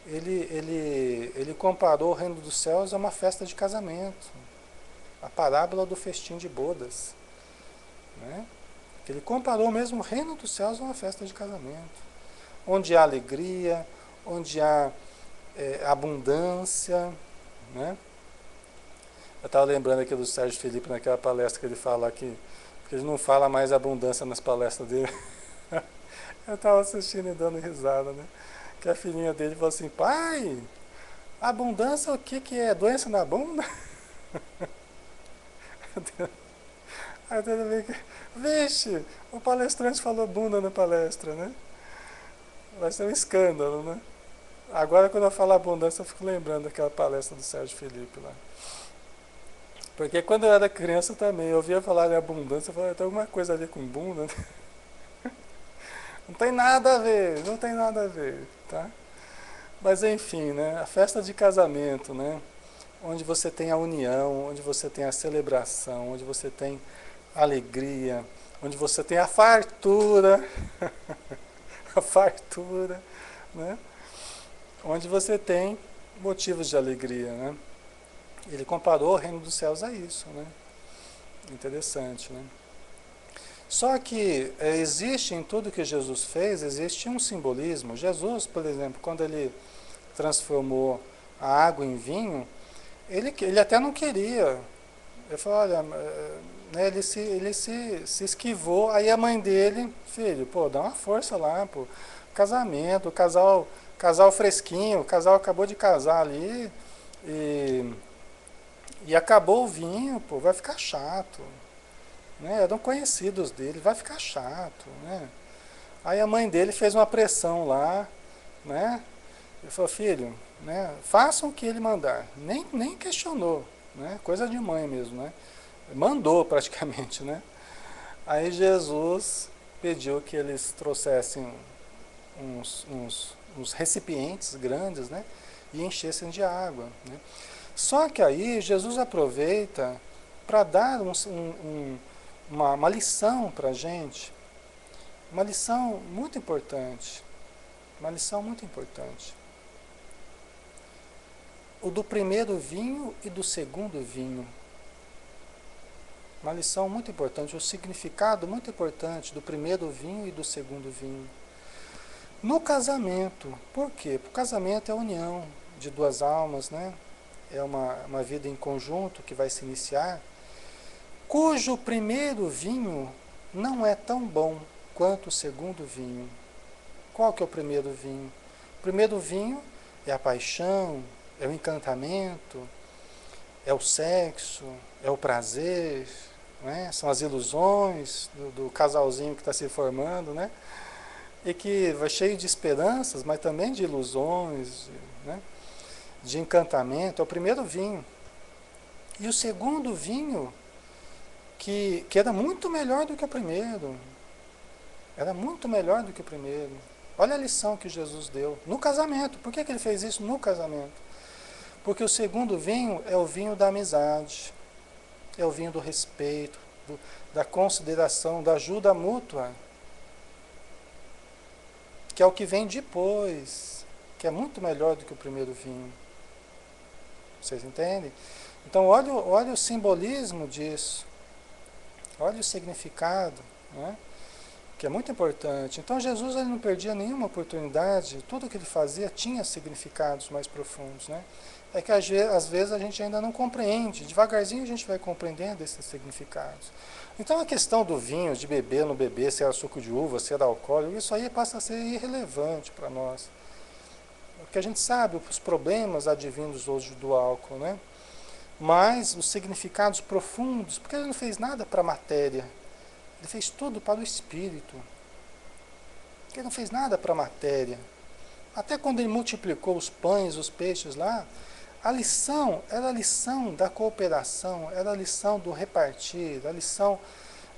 Ele comparou o reino dos céus a uma festa de casamento, a parábola do festim de bodas, né? Ele comparou mesmo o reino dos céus a uma festa de casamento, onde há alegria, onde há abundância, né? Eu estava lembrando aqui do Sérgio Felipe naquela palestra que ele fala aqui, porque ele não fala mais abundância nas palestras dele. Eu estava assistindo e dando risada, né? Que a filhinha dele falou assim, pai, abundância o que é? Doença na bunda? Aí toda vez que, vixe, o palestrante falou bunda na palestra, né? Vai ser um escândalo, né? Agora quando eu falo abundância eu fico lembrando daquela palestra do Sérgio Felipe lá. Porque quando eu era criança também, eu ouvia falar em abundância, eu falava, tem alguma coisa ali com bunda, né? Não tem nada a ver, não tem nada a ver, tá? Mas enfim, né? A festa de casamento, né? Onde você tem a união, onde você tem a celebração, onde você tem a alegria, onde você tem a fartura, a fartura, né? Onde você tem motivos de alegria, né? Ele comparou o reino dos céus a isso, né? Interessante, né? Só que existe em tudo que Jesus fez, existe um simbolismo. Jesus, por exemplo, quando ele transformou a água em vinho, ele até não queria. Ele falou, olha, né, se esquivou. Aí a mãe dele, filho, pô, dá uma força lá, pô. Casamento, casal fresquinho, o casal acabou de casar ali e, e acabou o vinho, pô, vai ficar chato. Né? Eram conhecidos dele, vai ficar chato, né? Aí a mãe dele fez uma pressão lá, né? Ele falou, filho, né, façam o que ele mandar. Nem questionou, né? Coisa de mãe mesmo, né? Mandou praticamente, né? Aí Jesus pediu que eles trouxessem uns recipientes grandes, né? E enchessem de água, né? Só que aí Jesus aproveita para dar uma lição para a gente, uma lição muito importante, uma lição muito importante. O do primeiro vinho e do segundo vinho. Uma lição muito importante, o significado muito importante do primeiro vinho e do segundo vinho. No casamento, por quê? Porque o casamento é a união de duas almas, né? É uma vida em conjunto que vai se iniciar, cujo primeiro vinho não é tão bom quanto o segundo vinho. Qual que é o primeiro vinho? O primeiro vinho é a paixão, é o encantamento, é o sexo, é o prazer, né? São as ilusões do casalzinho que está se formando, né? E que vai cheio de esperanças, mas também de ilusões, né? De encantamento. É o primeiro vinho. E o segundo vinho, que era muito melhor do que o primeiro. Era muito melhor do que o primeiro. Olha a lição que Jesus deu no casamento. Por que ele fez isso no casamento? Porque o segundo vinho é o vinho da amizade, é o vinho do respeito, da consideração, da ajuda mútua, que é o que vem depois, que é muito melhor do que o primeiro vinho. Vocês entendem? Então olha o simbolismo disso, olha o significado, né? Que é muito importante. Então Jesus ele não perdia nenhuma oportunidade, tudo que ele fazia tinha significados mais profundos, né? É que às vezes a gente ainda não compreende, devagarzinho a gente vai compreendendo esses significados. Então a questão do vinho, de beber ou não beber, se era suco de uva, se era alcoólico, isso aí passa a ser irrelevante para nós. Porque a gente sabe os problemas advindos hoje do álcool, né? Mas os significados profundos, porque ele não fez nada para a matéria, ele fez tudo para o espírito. Ele não fez nada para a matéria. Até quando ele multiplicou os pães, os peixes lá, a lição era a lição da cooperação, era a lição do repartir, a lição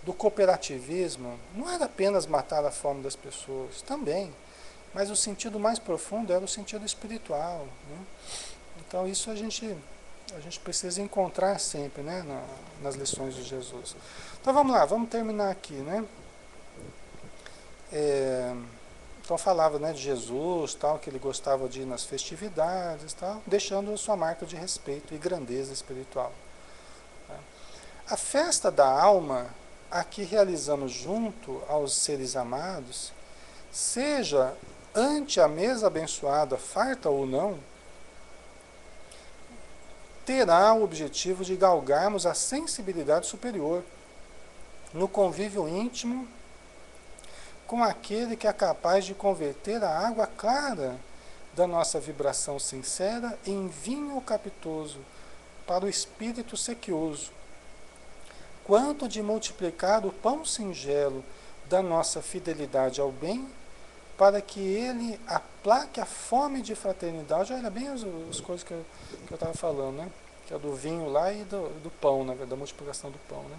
do cooperativismo. Não era apenas matar a fome das pessoas, também. Mas o sentido mais profundo era o sentido espiritual, né? Então isso a gente precisa encontrar sempre, né, nas lições de Jesus. Então vamos lá, vamos terminar aqui, né? Então falava, né, de Jesus, tal, que ele gostava de ir nas festividades, tal, deixando a sua marca de respeito e grandeza espiritual. Tá? A festa da alma, a que realizamos junto aos seres amados, seja ante a mesa abençoada, farta ou não, terá o objetivo de galgarmos a sensibilidade superior no convívio íntimo com aquele que é capaz de converter a água clara da nossa vibração sincera em vinho capitoso para o espírito sequioso, quanto de multiplicar o pão singelo da nossa fidelidade ao bem, para que ele aplaque a fome de fraternidade. Olha bem as coisas que eu estava falando, né? Que é do vinho lá e do pão, né? Da multiplicação do pão, né?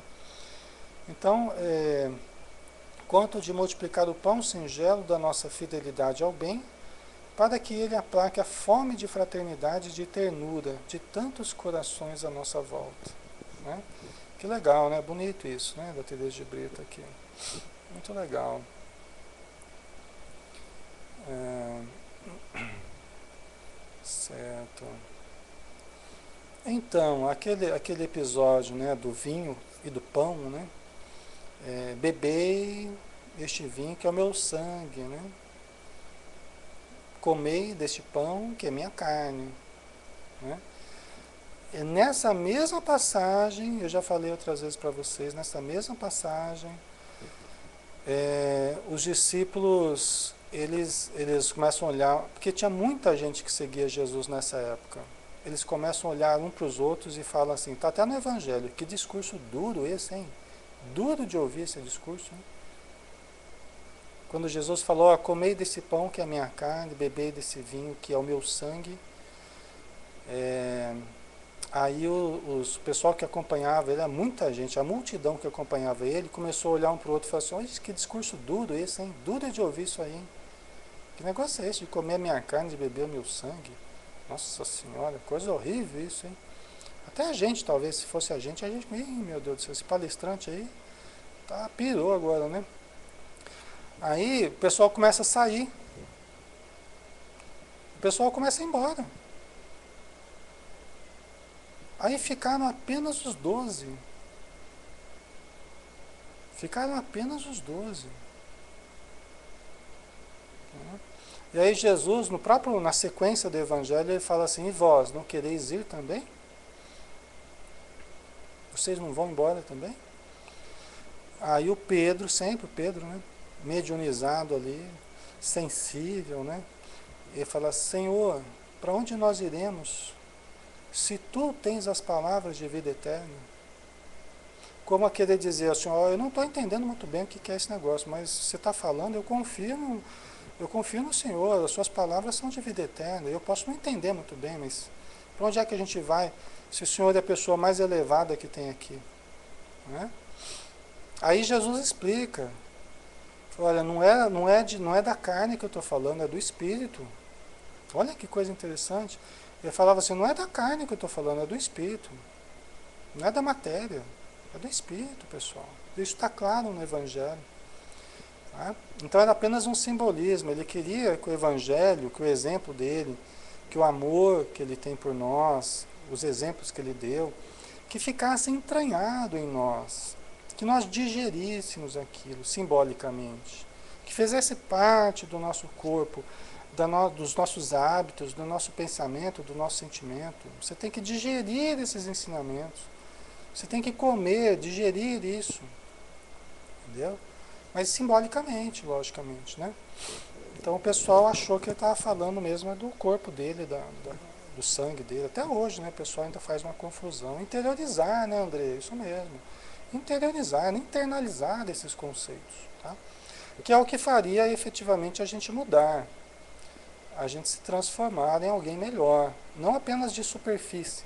Então, quanto de multiplicar o pão singelo da nossa fidelidade ao bem, para que ele aplaque a fome de fraternidade e de ternura de tantos corações à nossa volta. Né? Que legal, né? Bonito isso, né? Da Teresa de Brito aqui. Muito legal. Então, aquele episódio, né, do vinho e do pão, né? Bebei este vinho que é o meu sangue, né? Comei deste pão que é minha carne, né? E nessa mesma passagem, eu já falei outras vezes para vocês, nessa mesma passagem, os discípulos, eles começam a olhar, porque tinha muita gente que seguia Jesus nessa época. Eles começam a olhar um para os outros e falam assim, está até no Evangelho, que discurso duro esse, hein? Duro de ouvir esse discurso, hein? Quando Jesus falou, ó, comei desse pão que é a minha carne, bebei desse vinho que é o meu sangue, aí o pessoal que acompanhava ele, muita gente, a multidão que acompanhava ele, começou a olhar um para o outro e falou assim, olha que discurso duro esse, hein? Duro de ouvir isso aí, hein? Que negócio é esse de comer a minha carne, de beber o meu sangue? Nossa Senhora, coisa horrível isso, hein? Até a gente, talvez, se fosse a gente, ih, meu Deus do céu, esse palestrante aí, pirou agora, né? Aí o pessoal começa a sair, o pessoal começa a ir embora. Aí ficaram apenas os 12. Ficaram apenas os 12. E aí Jesus, na sequência do Evangelho, ele fala assim, e vós, não quereis ir também? Vocês não vão embora também? Aí o Pedro, sempre o Pedro, né? Mediunizado ali, sensível, né? Ele fala, Senhor, para onde nós iremos? Se tu tens as palavras de vida eterna. Como a querer dizer assim, ó, eu não estou entendendo muito bem o que é esse negócio, mas você está falando, eu confio no Senhor, as suas palavras são de vida eterna. Eu posso não entender muito bem, mas para onde é que a gente vai se o Senhor é a pessoa mais elevada que tem aqui? Né? Aí Jesus explica, olha, não é da carne que eu estou falando, é do Espírito. Olha que coisa interessante. Ele falava assim, não é da carne que eu estou falando, é do Espírito. Não é da matéria, é do Espírito, pessoal. Isso está claro no Evangelho. Tá? Então era apenas um simbolismo. Ele queria que o Evangelho, que o exemplo dele, que o amor que ele tem por nós, os exemplos que ele deu, que ficasse entranhado em nós, que nós digeríssemos aquilo simbolicamente, que fizesse parte do nosso corpo, dos nossos hábitos, do nosso pensamento, do nosso sentimento. Você tem que digerir esses ensinamentos. Você tem que comer, digerir isso. Entendeu? Mas simbolicamente, logicamente, né? Então o pessoal achou que ele estava falando mesmo do corpo dele, do sangue dele. Até hoje, né? O pessoal ainda faz uma confusão. Interiorizar, né, André? Isso mesmo. Interiorizar, internalizar esses conceitos. Tá? Que é o que faria efetivamente a gente mudar. A gente se transformar em alguém melhor. Não apenas de superfície.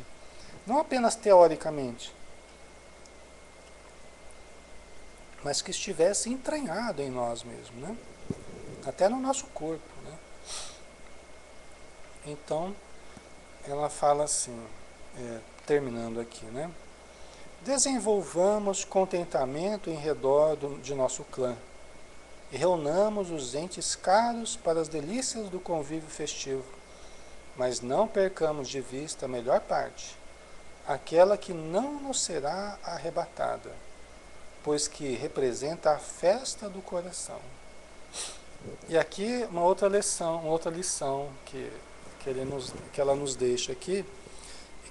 Não apenas teoricamente. Mas que estivesse entranhado em nós mesmos, né? Até no nosso corpo, né? Então, ela fala assim, terminando aqui, né? Desenvolvamos contentamento em redor de nosso clã e reunamos os entes caros para as delícias do convívio festivo, mas não percamos de vista a melhor parte, aquela que não nos será arrebatada, pois que representa a festa do coração. E aqui uma outra lição que ela nos deixa aqui,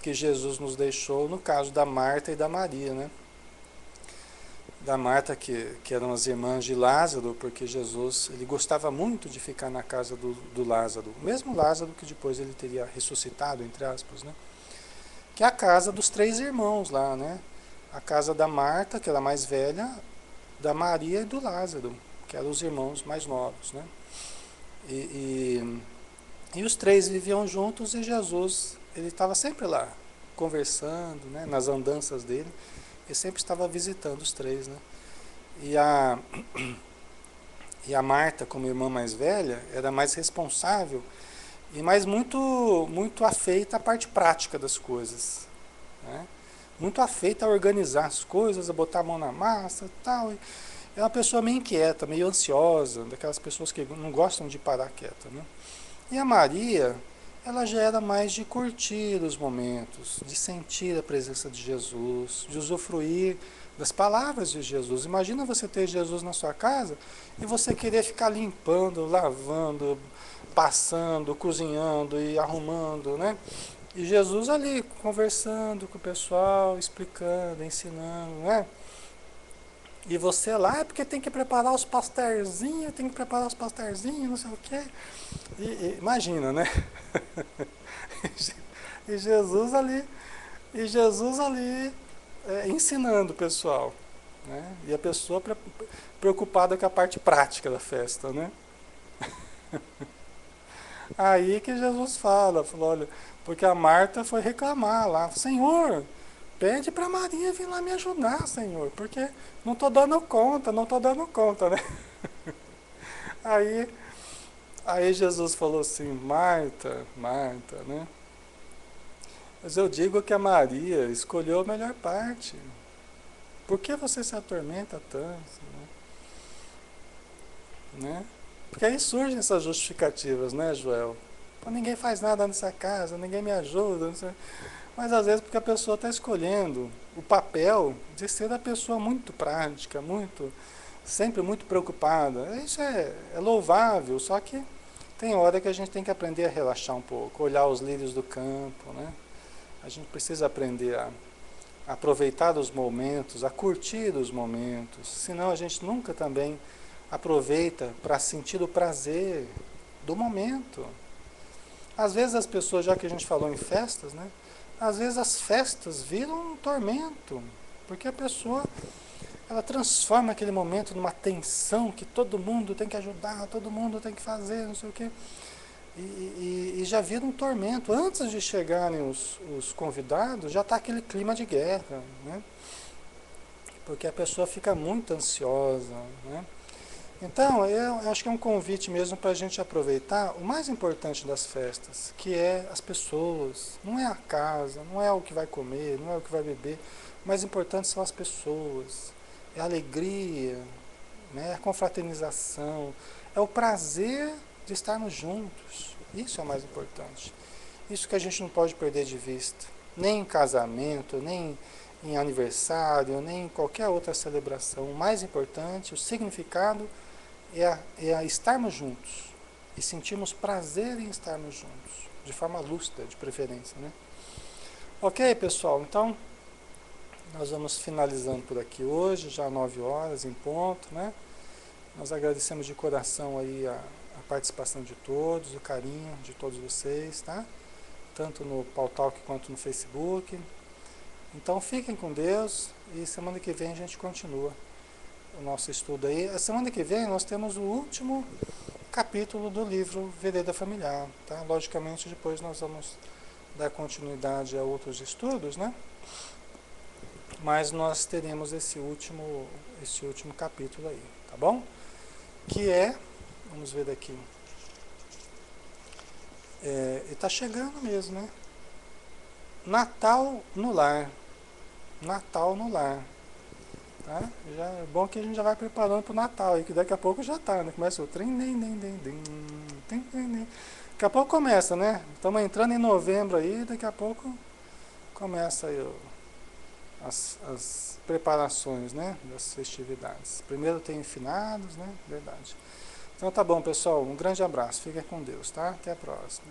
que Jesus nos deixou no caso da Marta e da Maria, né? Da Marta, que eram as irmãs de Lázaro, porque Jesus ele gostava muito de ficar na casa do Lázaro, mesmo Lázaro que depois ele teria ressuscitado, entre aspas, né? Que é a casa dos 3 irmãos lá, né? A casa da Marta, que era a mais velha, da Maria e do Lázaro, que eram os irmãos mais novos, né? E os 3 viviam juntos e Jesus, ele estava sempre lá, conversando, né? Nas andanças dele. Ele sempre estava visitando os 3, né? E a Marta, como irmã mais velha, era mais responsável e mais muito afeita à parte prática das coisas, né? Muito afeita a organizar as coisas, a botar a mão na massa e tal. É uma pessoa meio inquieta, meio ansiosa, daquelas pessoas que não gostam de parar quieta, né? E a Maria, ela já era mais de curtir os momentos, de sentir a presença de Jesus, de usufruir das palavras de Jesus. Imagina você ter Jesus na sua casa e você querer ficar limpando, lavando, passando, cozinhando e arrumando, né? E Jesus ali conversando com o pessoal, explicando, ensinando, né? E você lá, é porque tem que preparar os pastelzinhos, tem que preparar os pastelzinhos, não sei o quê. Imagina, né? E Jesus ali, ensinando o pessoal, né? E a pessoa preocupada com a parte prática da festa, né? Aí que Jesus falou, olha, porque a Marta foi reclamar lá, Senhor, pede para Maria vir lá me ajudar, Senhor, porque não estou dando conta, não estou dando conta, né? Aí, aí Jesus falou assim, Marta, Marta, né? Mas eu digo que a Maria escolheu a melhor parte. Por que você se atormenta tanto? Né? Porque aí surgem essas justificativas, né, Joel? Pô, ninguém faz nada nessa casa, ninguém me ajuda. Não sei. Mas às vezes porque a pessoa está escolhendo o papel de ser a pessoa muito prática, sempre muito preocupada. Isso é louvável, só que tem hora que a gente tem que aprender a relaxar um pouco, olhar os lírios do campo, né? A gente precisa aprender a aproveitar os momentos, a curtir os momentos, senão a gente nunca também aproveita para sentir o prazer do momento. Às vezes as pessoas, já que a gente falou em festas, né? Às vezes as festas viram um tormento, porque a pessoa ela transforma aquele momento numa tensão que todo mundo tem que ajudar, todo mundo tem que fazer, não sei o quê. E já vira um tormento. Antes de chegarem os convidados, já está aquele clima de guerra, né? Porque a pessoa fica muito ansiosa, né? Então, eu acho que é um convite mesmo para a gente aproveitar o mais importante das festas, que é as pessoas. Não é a casa, não é o que vai comer, não é o que vai beber. O mais importante são as pessoas. É a alegria, né? A confraternização, é o prazer de estarmos juntos. Isso é o mais importante. Isso que a gente não pode perder de vista. Nem em casamento, nem em aniversário, nem em qualquer outra celebração. O mais importante, o significado é a estarmos juntos e sentirmos prazer em estarmos juntos, de forma lúcida, de preferência, né? Ok, pessoal, então nós vamos finalizando por aqui hoje, já 9 horas em ponto, né? Nós agradecemos de coração aí a participação de todos, o carinho de todos vocês, tá? Tanto no Pautalk quanto no Facebook. Então fiquem com Deus e semana que vem a gente continua o nosso estudo aí. A semana que vem nós temos o último capítulo do livro Vereda Familiar, tá? Logicamente depois nós vamos dar continuidade a outros estudos, né? Mas nós teremos esse último capítulo aí, tá bom? Que é, vamos ver daqui, e está chegando mesmo, né? Natal no lar. Natal no lar. Tá? Já é bom que a gente já vai preparando para o Natal, aí, que daqui a pouco já tá, né? Começa o trem, daqui a pouco começa, né? Estamos entrando em novembro aí, daqui a pouco começa aí as preparações, né? Das festividades. Primeiro tem finados, né? Verdade. Então tá bom, pessoal. Um grande abraço. Fiquem com Deus, tá? Até a próxima.